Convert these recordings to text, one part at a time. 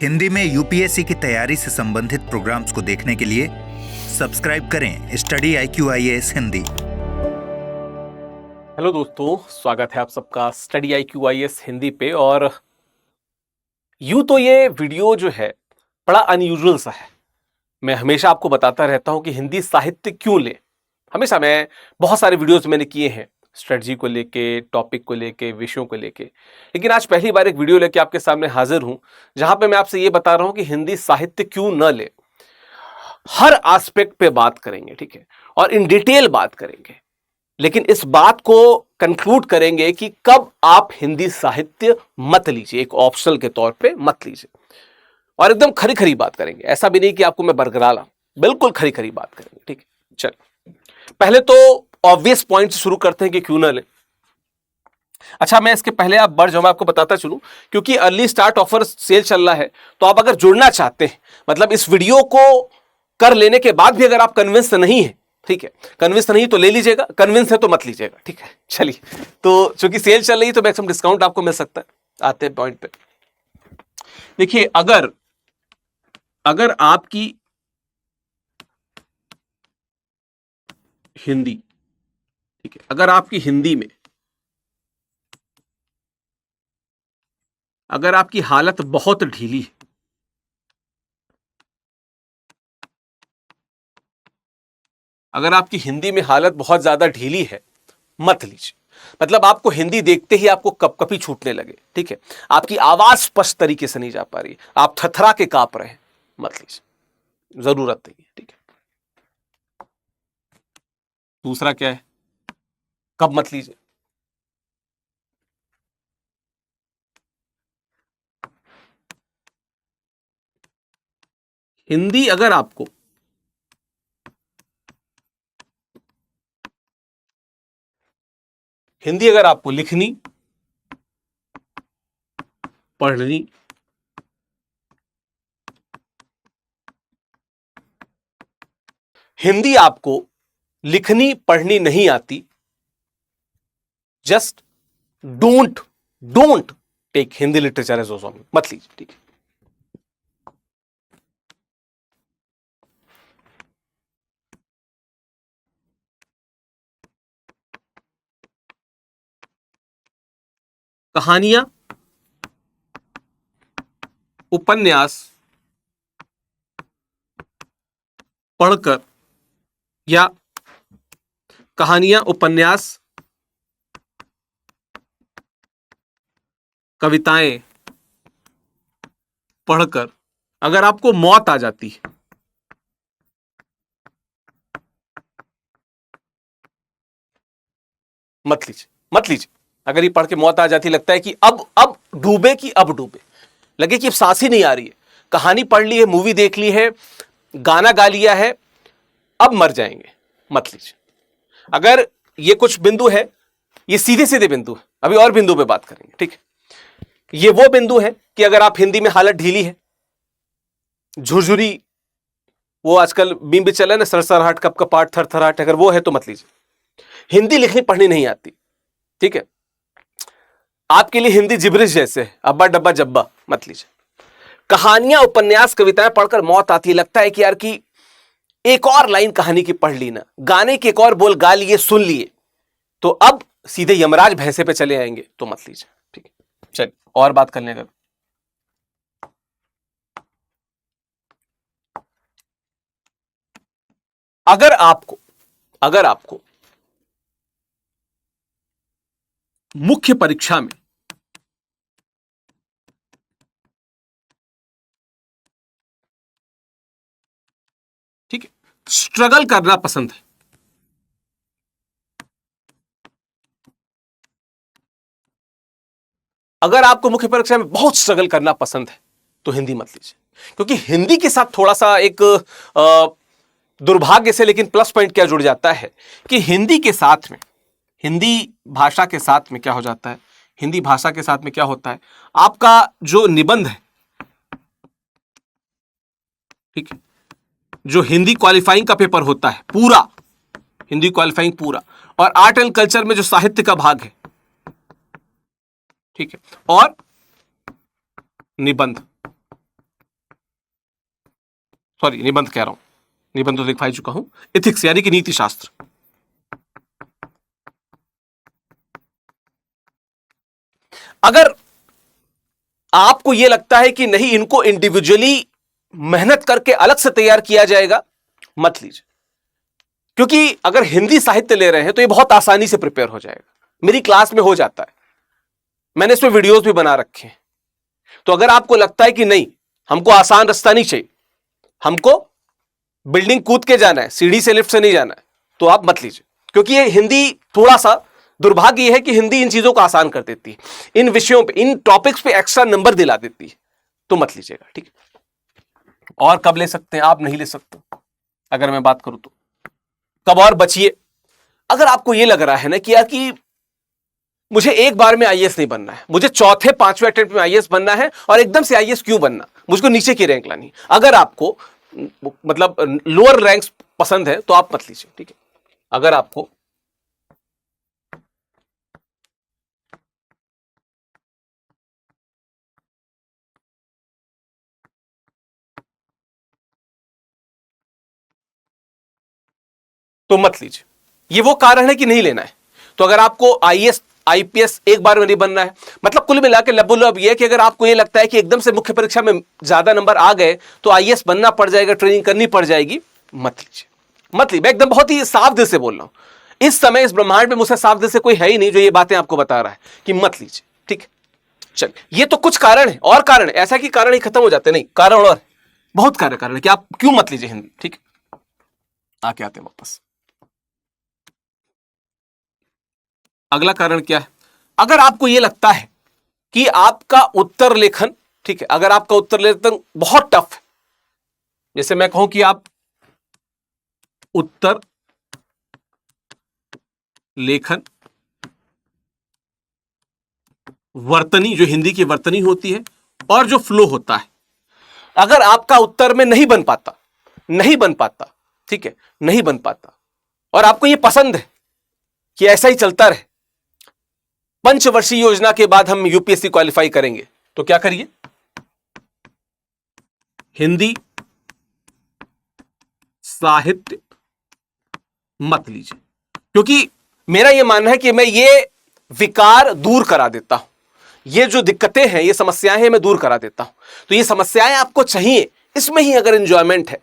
हिंदी में यूपीएससी की तैयारी से संबंधित प्रोग्राम्स को देखने के लिए सब्सक्राइब करें स्टडी IQIAS हिंदी। हेलो दोस्तों, स्वागत है आप सबका स्टडी IQIAS हिंदी पे। और यूं तो ये वीडियो जो है बड़ा अनयूजुअल सा है। मैं हमेशा आपको बताता रहता हूं कि हिंदी साहित्य क्यों ले। हमेशा मैं बहुत सारे वीडियोस मैंने किए हैं स्ट्रेटजी को लेके, टॉपिक को लेके, विषयों को लेके, लेकिन आज पहली बार एक वीडियो लेके आपके सामने हाजिर हूं जहां पे मैं आपसे ये बता रहा हूं कि हिंदी साहित्य क्यों न ले। हर एस्पेक्ट पे बात करेंगे, ठीक है, और इन डिटेल बात करेंगे, लेकिन इस बात को कंक्लूड करेंगे कि कब आप हिंदी साहित्य मत लीजिए, एक ऑप्शनल के तौर पे मत लीजिए, और एकदम खरी खरी बात करेंगे। ऐसा भी नहीं कि आपको मैं बरगरा लाऊं, बिल्कुल खरी खरी बात करेंगे, ठीक है। चल, पहले तो ऑब्वियस पॉइंट से शुरू करते हैं कि क्यों ना ले। अच्छा, मैं इसके पहले आप बढ़ जाऊं, मैं आपको बताता चलूं, क्योंकि अर्ली स्टार्ट ऑफर सेल चल रहा है, तो आप अगर जुड़ना चाहते हैं, मतलब इस वीडियो को कर लेने के बाद भी अगर आप कन्विंस नहीं है, ठीक है, कन्विंस नहीं तो ले लीजिएगा, कन्विंस है तो मत लीजिएगा, ठीक है। चलिए, तो चूंकि सेल चल रही है तो मैक्सिमम डिस्काउंट आपको मिल सकता है। आते हैं पॉइंट पे। देखिए, अगर आपकी हिंदी, ठीक है, अगर आपकी हिंदी में अगर आपकी हालत बहुत ढीली है, अगर आपकी हिंदी में हालत बहुत ज्यादा ढीली है, मत लीजिए। मतलब आपको हिंदी देखते ही आपको कपकपी छूटने लगे, ठीक है, आपकी आवाज स्पष्ट तरीके से नहीं जा पा रही, आप थथरा के कांप रहे हैं, मत लीजिए, जरूरत नहीं है, ठीक है। दूसरा क्या है, कब मत लीजिए? हिंदी अगर आपको लिखनी, पढ़नी, हिंदी आपको लिखनी पढ़नी नहीं आती, just don't take Hindi literature as option, मत लीजिए, ठीक है। कहानियां, उपन्यास पढ़कर या कहानियां, उपन्यास, कविताएं पढ़कर अगर आपको मौत आ जाती है, मत लीजिए। अगर ये पढ़ के मौत आ जाती, लगता है कि अब डूबे, कि अब डूबे, लगे कि अब सांस ही नहीं आ रही है, कहानी पढ़ ली है, मूवी देख ली है, गाना गा लिया है, अब मर जाएंगे, मत लीजिए। अगर ये कुछ बिंदु है, ये सीधे सीधे बिंदु है, अभी और बिंदु पे बात करेंगे, ठीक है। ये वो बिंदु है कि अगर आप हिंदी में हालत ढीली है, झुरझुरी, वो आजकल मीम भी चला है ना, सरसराहट, कपकपाट, थरथराहट, अगर वो है तो मत लीजिए। हिंदी लिखनी पढ़नी नहीं आती, ठीक है, आपके लिए हिंदी जिब्रिश जैसे है, अब्बा डब्बा जब्बा, मत लीजिए। कहानियां, उपन्यास, कविताएं पढ़कर मौत आती है, लगता है कि यार कि एक और लाइन कहानी की पढ़ ली ना, गाने के एक और बोल गा लिए, सुन लिए, तो अब सीधे यमराज भैंसे पे चले आएंगे, तो मत लीजिए, ठीक है। चलिए, और बात करने का, अगर आपको मुख्य परीक्षा में ठीक है स्ट्रगल करना पसंद है, अगर आपको मुख्य परीक्षा में बहुत स्ट्रगल करना पसंद है, तो हिंदी मत लीजिए। क्योंकि हिंदी के साथ थोड़ा सा एक दुर्भाग्य से, लेकिन प्लस पॉइंट क्या जुड़ जाता है कि हिंदी के साथ में, हिंदी भाषा के साथ में क्या हो जाता है, हिंदी भाषा के साथ में क्या होता है, आपका जो निबंध है, ठीक है, जो हिंदी क्वालिफाइंग का पेपर होता है पूरा, हिंदी क्वालिफाइंग पूरा, और आर्ट एंड कल्चर में जो साहित्य का भाग है, ठीक है, और निबंध, सॉरी निबंध कह रहा हूं, निबंध तो लिखवा ही चुका हूं, इथिक्स यानी कि नीति शास्त्र। अगर आपको यह लगता है कि नहीं इनको इंडिविजुअली मेहनत करके अलग से तैयार किया जाएगा, मत लीजिए, क्योंकि अगर हिंदी साहित्य ले रहे हैं तो यह बहुत आसानी से प्रिपेयर हो जाएगा, मेरी क्लास में हो जाता है, मैंने इसमें वीडियोस भी बना रखे हैं। तो अगर आपको लगता है कि नहीं हमको आसान रास्ता नहीं चाहिए, हमको बिल्डिंग कूद के जाना है, सीढ़ी से लिफ्ट से नहीं जाना है, तो आप मत लीजिए, क्योंकि ये हिंदी थोड़ा सा दुर्भाग्य यह है कि हिंदी इन चीजों को आसान कर देती है, इन विषयों पे, इन टॉपिक्स पे एक्स्ट्रा नंबर दिला देती है, तो मत लीजिएगा, ठीक है। और कब ले सकते हैं आप? नहीं ले सकते। अगर मैं बात करूं तो कब और बचिए, अगर आपको यह लग रहा है ना कि यार कि मुझे एक बार में आईएएस नहीं बनना है, मुझे चौथे पांचवें अटेम्प्ट में आईएएस बनना है, और एकदम से आईएएस क्यों बनना, मुझको नीचे की रैंक लानी, अगर आपको मतलब लोअर रैंक्स पसंद है तो आप मत लीजिए, ठीक है। अगर आपको तो मत लीजिए, ये वो कारण है कि नहीं लेना है। तो अगर आपको आईएएस आईपीएस एक बार में नहीं बनना है, मतलब कुल मिला के लबोलब ये कि अगर आपको ये लगता है कि एकदम से मुख्य परीक्षा में ज्यादा नंबर आ गए तो आईएएस बनना पड़ जाएगा, ट्रेनिंग करनी पड़ जाएगी, मत लीजिए, मत लीजिए। मैं एकदम बहुत ही साफ दिल से बोल रहा हूं, इस समय इस ब्रह्मांड में मुझसे साफ दिल से कोई है ही नहीं जो ये बातें आपको बता रहा है कि मत लीजिए, ठीक है। चल, ये तो कुछ कारण है, और कारण ऐसा कि कारण ही खत्म हो जाते नहीं, कारण और बहुत कारण है कि आप क्यों मत लीजिए हिंदी, ठीक है। आके आते हैं वापस, अगला कारण क्या है? अगर आपको यह लगता है कि आपका उत्तर लेखन, ठीक है, अगर आपका उत्तर लेखन बहुत टफ है, जैसे मैं कहूं कि आप उत्तर लेखन वर्तनी, जो हिंदी की वर्तनी होती है, और जो फ्लो होता है, अगर आपका उत्तर में नहीं बन पाता, ठीक है, नहीं बन पाता, और आपको यह पसंद है कि ऐसा ही चलता रहे, पंचवर्षीय योजना के बाद हम यूपीएससी क्वालिफाई करेंगे, तो क्या करिए, हिंदी साहित्य मत लीजिए। क्योंकि मेरा यह मानना है कि मैं ये विकार दूर करा देता हूं, ये जो दिक्कतें हैं, ये समस्याएं हैं, मैं दूर करा देता हूं। तो ये समस्याएं आपको चाहिए, इसमें ही अगर एंजॉयमेंट है,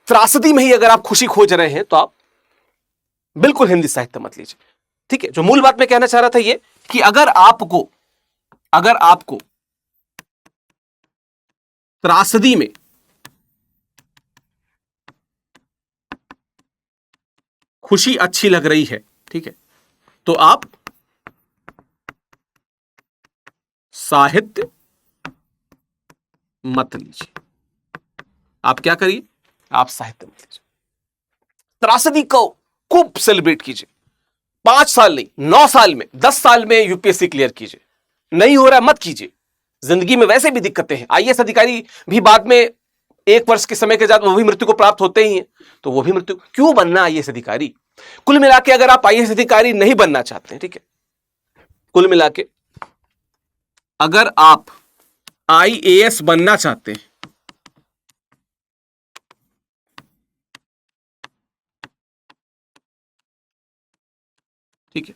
त्रासदी में ही अगर आप खुशी खोज रहे हैं, तो आप बिल्कुल हिंदी साहित्य मत लीजिए, ठीक है। जो मूल बात मैं कहना चाह रहा था ये कि अगर आपको त्रासदी में खुशी अच्छी लग रही है, ठीक है, तो आप साहित्य मत लीजिए। आप क्या करिए, आप साहित्य मत लीजिए। त्रासदी को खूब सेलिब्रेट कीजिए, 5 साल नहीं, 9 साल में, 10 साल में यूपीएससी क्लियर कीजिए। नहीं हो रहा मत कीजिए, जिंदगी में वैसे भी दिक्कतें हैं। आईएएस अधिकारी भी बाद में 1 वर्ष के समय के बाद वो भी मृत्यु को प्राप्त होते ही हैं, तो वो भी मृत्यु, क्यों बनना आईएएस अधिकारी? कुल मिला के अगर आप आईएएस अधिकारी नहीं बनना चाहते हैं, ठीक है, कुल मिला के अगर आप आईएएस बनना चाहते हैं, ठीक है,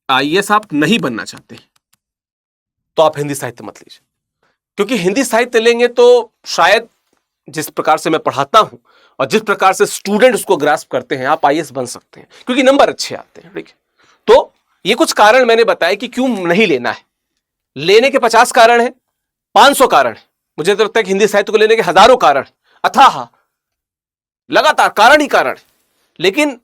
आईएएस आप नहीं बनना चाहते, तो आप हिंदी साहित्य मत लीजिए। क्योंकि हिंदी साहित्य लेंगे तो शायद जिस प्रकार से मैं पढ़ाता हूं और जिस प्रकार से स्टूडेंट उसको ग्रास्प करते हैं, आप आईएएस बन सकते हैं, क्योंकि नंबर अच्छे आते हैं, ठीक है। तो ये कुछ कारण मैंने बताया कि क्यों नहीं लेना है। लेने के 50 कारण है, 500 कारण है, मुझे तो लगता है कि हिंदी साहित्य को लेने के हजारों कारण, अथाह लगातार कारण ही कारण है, लेकिन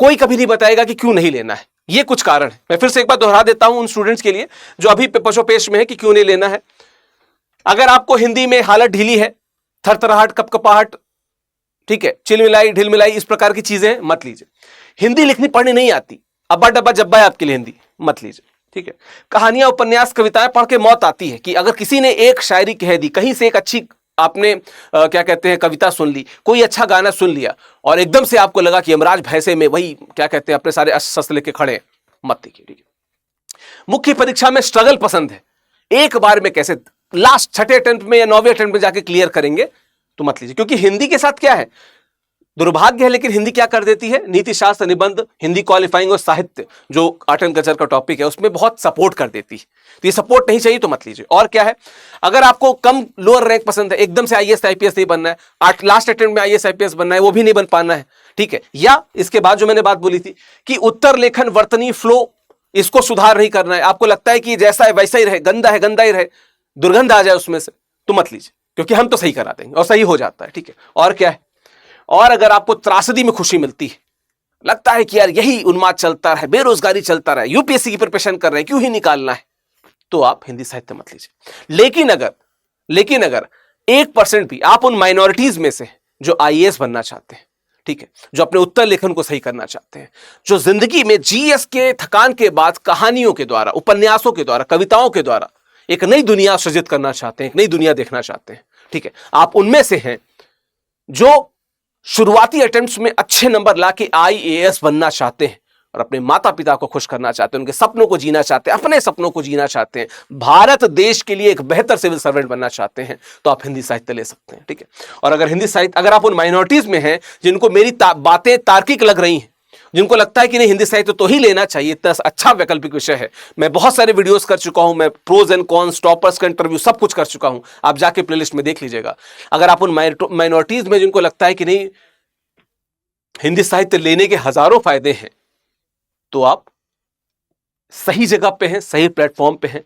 कोई कभी नहीं बताएगा कि क्यों नहीं लेना है। ये कुछ कारण है, मैं फिर से एक बार दोहरा देता हूं उन स्टूडेंट्स के लिए जो अभी पेश में है कि क्यों नहीं लेना है। अगर आपको हिंदी में हालत ढीली है, थरथराहट, कपकपाहट, ठीक है, चिलमिलाई ढिलमिलाई, इस प्रकार की चीजें मत लीजिए। हिंदी लिखनी पढ़नी नहीं आती, अब्बा डब्बा जब्बा है आपके लिए हिंदी, मत लीजिए, ठीक है। कहानियां, उपन्यास, कविताएं पढ़ के मौत आती है कि अगर किसी ने एक शायरी कह दी, कहीं से एक अच्छी आपने क्या कहते हैं कविता सुन ली, कोई अच्छा गाना सुन लिया और एकदम से आपको लगा कि यमराज भैंसे में वही क्या कहते हैं अपने सारे अस्त्र शस्त्र लेके खड़े, मत देखिए, ठीक है। मुख्य परीक्षा में स्ट्रगल पसंद है, एक बार में कैसे लास्ट छठे अटेम्प्ट में या 9वें अटेम्प्ट में जाके क्लियर करेंगे तो मत लीजिए, क्योंकि हिंदी के साथ क्या है, दुर्भाग्य है लेकिन हिंदी क्या कर देती है, नीति शास्त्र, निबंध, हिंदी क्वालिफाइंग और साहित्य जो आर्ट एंड कल्चर का टॉपिक है उसमें बहुत सपोर्ट कर देती है। तो ये सपोर्ट नहीं चाहिए तो मत लीजिए। और क्या है, अगर आपको कम लोअर रैंक पसंद है, एकदम से आईएएस आईपीएस नहीं बनना है, लास्ट अटेम्प्ट में आईएएस आईपीएस बनना है, वो भी नहीं बन पाना है, ठीक है। या इसके बाद जो मैंने बात बोली थी कि उत्तर लेखन, वर्तनी, फ्लो, इसको सुधार नहीं करना है, आपको लगता है कि जैसा है वैसा ही रहे, गंदा है गंदा ही रहे, दुर्गंध आ जाए उसमें से, तो मत लीजिए, क्योंकि हम तो सही करा देंगे और सही हो जाता है, ठीक है। और क्या है, और अगर आपको त्रासदी में खुशी मिलती है, लगता है कि यार यही उन्माद चलता है, बेरोजगारी चलता रहा, यूपीएससी की प्रिपरेशन कर रहे हैं, क्यों ही निकालना है, तो आप हिंदी साहित्य मत लीजिए। लेकिन अगर 1% भी आप उन माइनॉरिटीज में से जो आईएएस बनना चाहते हैं, ठीक है, जो अपने उत्तर लेखन को सही करना चाहते हैं, जो जिंदगी में जीएस के थकान के बाद कहानियों के द्वारा, उपन्यासों के द्वारा, कविताओं के द्वारा एक नई दुनिया सृजित करना चाहते हैं, एक नई दुनिया देखना चाहते हैं, ठीक है, आप उनमें से हैं जो शुरुआती अटेम्प्ट्स में अच्छे नंबर लाके आईएएस बनना चाहते हैं और अपने माता पिता को खुश करना चाहते हैं, उनके सपनों को जीना चाहते हैं, अपने सपनों को जीना चाहते हैं, भारत देश के लिए एक बेहतर सिविल सर्वेंट बनना चाहते हैं, तो आप हिंदी साहित्य ले सकते हैं, ठीक है। और अगर हिंदी साहित्य, अगर आप उन माइनॉरिटीज में हैं जिनको मेरी बातें तार्किक लग रही हैं, जिनको लगता है कि नहीं हिंदी साहित्य तो ही लेना चाहिए, इतना अच्छा वैकल्पिक विषय है, मैं बहुत सारे वीडियोस कर चुका हूं, मैं प्रोज एंड कॉन्स, टॉपर्स का इंटरव्यू सब कुछ कर चुका हूं, आप जाके प्लेलिस्ट में देख लीजिएगा। अगर आप उन माइनॉरिटीज में जिनको लगता है कि नहीं हिंदी साहित्य लेने के हजारों फायदे हैं, तो आप सही जगह पे हैं, सही प्लेटफॉर्म पे हैं।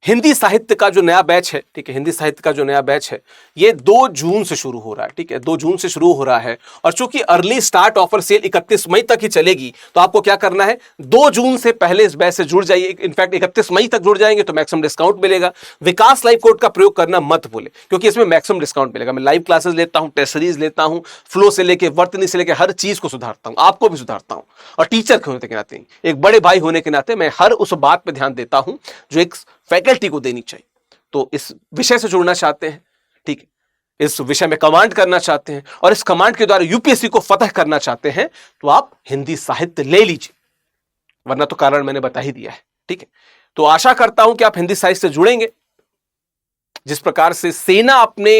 हिंदी साहित्य का जो नया बैच है, ठीक है, हिंदी साहित्य का जो नया बैच है ये 2 जून से शुरू हो रहा है, ठीक है, 2 जून से शुरू हो रहा है। और चूंकि अर्ली स्टार्ट ऑफर सेल 31 मई तक ही चलेगी, तो आपको क्या करना है, 2 जून से पहले इस बैच से जुड़ जाइए। इनफैक्ट 31 मई तक जुड़ जाएंगे तो मैक्सिमम डिस्काउंट मिलेगा। विकास लाइव कोड का प्रयोग करना मत भूले, क्योंकि इसमें मैक्सिमम डिस्काउंट मिलेगा। मैं लाइव क्लासेस लेता हूं, टेस्ट सीरीज लेता हूं, फ्लो से लेके वर्तनी से लेके हर चीज को सुधारता हूं, आपको भी सुधारता हूं। और टीचर होने के नाते, एक बड़े भाई होने के नाते मैं हर उस बात पर ध्यान देता हूं जो एक फैकल्टी को देनी चाहिए। तो इस विषय से जुड़ना चाहते हैं, ठीक है, इस विषय में कमांड करना चाहते हैं और इस कमांड के द्वारा यूपीएससी को फतह करना चाहते हैं, तो आप हिंदी साहित्य ले लीजिए, वरना तो कारण मैंने बता ही दिया है, ठीक है। तो आशा करता हूं कि आप हिंदी साहित्य से जुड़ेंगे। जिस प्रकार से सेना अपने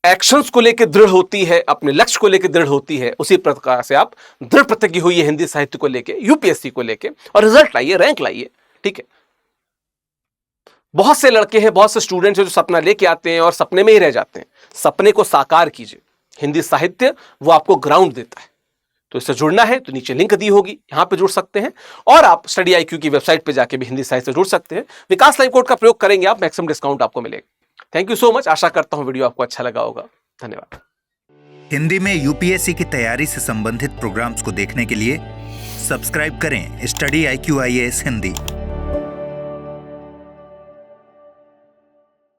एक्शंस को लेकर दृढ़ होती है, अपने लक्ष्य को लेकर दृढ़ होती है, उसी प्रकार से आप दृढ़ प्रतिज्ञ हुई है हिंदी साहित्य को लेकर, यूपीएससी को लेकर, और रिजल्ट लाइए, रैंक लाइए, ठीक है। बहुत से लड़के हैं, बहुत से स्टूडेंट्स हैं जो सपना लेके आते हैं और सपने में ही रह जाते हैं। सपने को साकार कीजिए, हिंदी साहित्य वो आपको ग्राउंड देता है। तो इससे जुड़ना है तो नीचे लिंक दी होगी, यहां पे जुड़ सकते हैं, और आप स्टडी IQ की वेबसाइट पे जाके भी हिंदी साहित्य से जुड़ सकते हैं। विकास लाइव कोड का प्रयोग करेंगे आप, मैक्सिमम डिस्काउंट आपको मिलेगा। थैंक यू सो मच, आशा करता हूं वीडियो आपको अच्छा लगा होगा। धन्यवाद। हिंदी में यूपीएससी की तैयारी से संबंधित प्रोग्राम्स को देखने के लिए सब्सक्राइब करें स्टडी IQ IAS हिंदी।